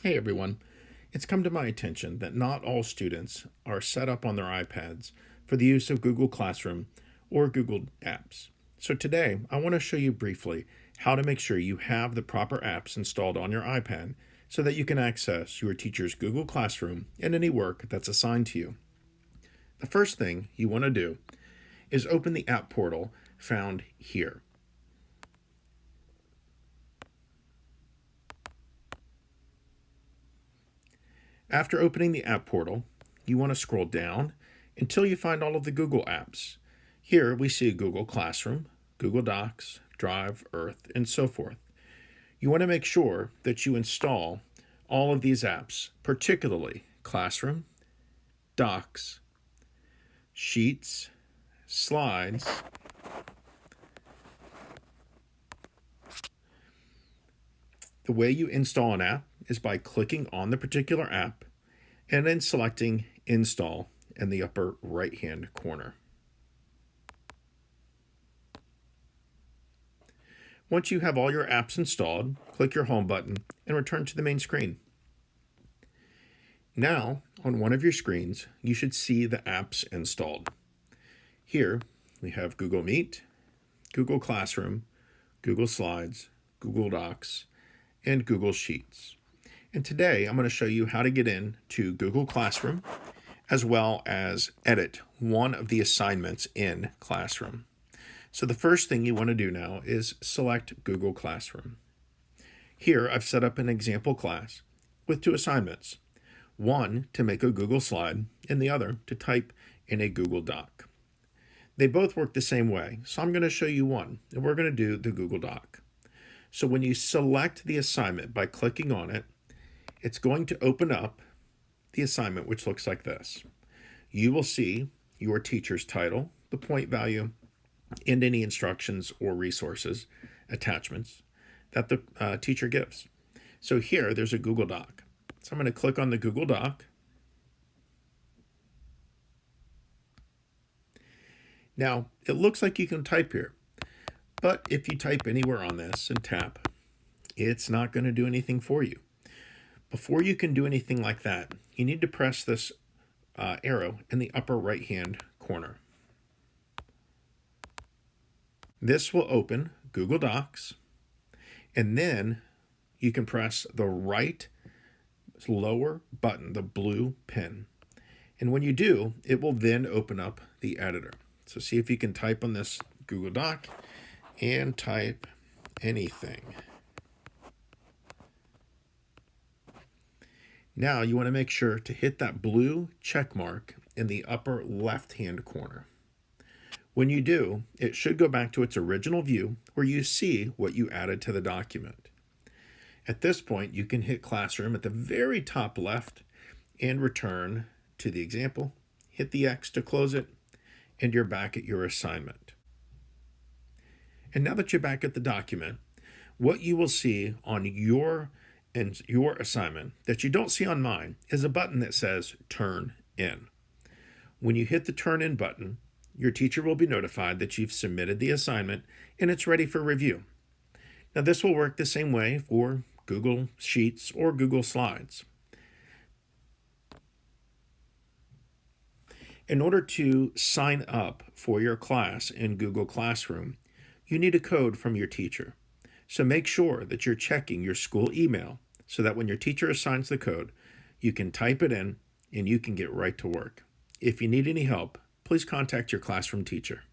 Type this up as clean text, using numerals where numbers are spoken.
Hey everyone, it's come to my attention that not all students are set up on their iPads for the use of Google Classroom or Google Apps. So today I want to show you briefly how to make sure you have the proper apps installed on your iPad so that you can access your teacher's Google Classroom and any work that's assigned to you. The first thing you want to do is open the app portal found here. After opening the app portal, you want to scroll down until you find all of the Google apps. Here we see Google Classroom, Google Docs, Drive, Earth, and so forth. You want to make sure that you install all of these apps, particularly Classroom, Docs, Sheets, Slides, The way you install an app is by clicking on the particular app and then selecting Install in the upper right-hand corner. Once you have all your apps installed, click your Home button and return to the main screen. Now, on one of your screens, you should see the apps installed. Here, we have Google Meet, Google Classroom, Google Slides, Google Docs, and Google Sheets. And today I'm going to show you how to get into Google Classroom as well as edit one of the assignments in Classroom. So the first thing you want to do now is select Google Classroom. Here I've set up an example class with two assignments, one to make a Google slide and the other to type in a Google Doc. They both work the same way, so I'm going to show you one, and we're going to do the Google Doc. So when you select the assignment by clicking on it, it's going to open up the assignment, which looks like this. You will see your teacher's title, the point value, and any instructions or resources, attachments that the teacher gives. So here, there's a Google Doc. So I'm going to click on the Google Doc. Now, it looks like you can type here. But if you type anywhere on this and tap, it's not going to do anything for you. Before you can do anything like that, you need to press this arrow in the upper right-hand corner. This will open Google Docs, and then you can press the right lower button, the blue pen. And when you do, it will then open up the editor. So see if you can type on this Google Doc and type anything. Now you want to make sure to hit that blue check mark in the upper left-hand corner. When you do, it should go back to its original view where you see what you added to the document. At this point, you can hit Classroom at the very top left and return to the example. Hit the X to close it, and you're back at your assignment. And now that you're back at the document, what you will see on your assignment that you don't see on mine is a button that says Turn In. When you hit the Turn In button, your teacher will be notified that you've submitted the assignment and it's ready for review. Now this will work the same way for Google Sheets or Google Slides. In order to sign up for your class in Google Classroom, you need a code from your teacher. So make sure that you're checking your school email so that when your teacher assigns the code, you can type it in and you can get right to work. If you need any help, please contact your classroom teacher.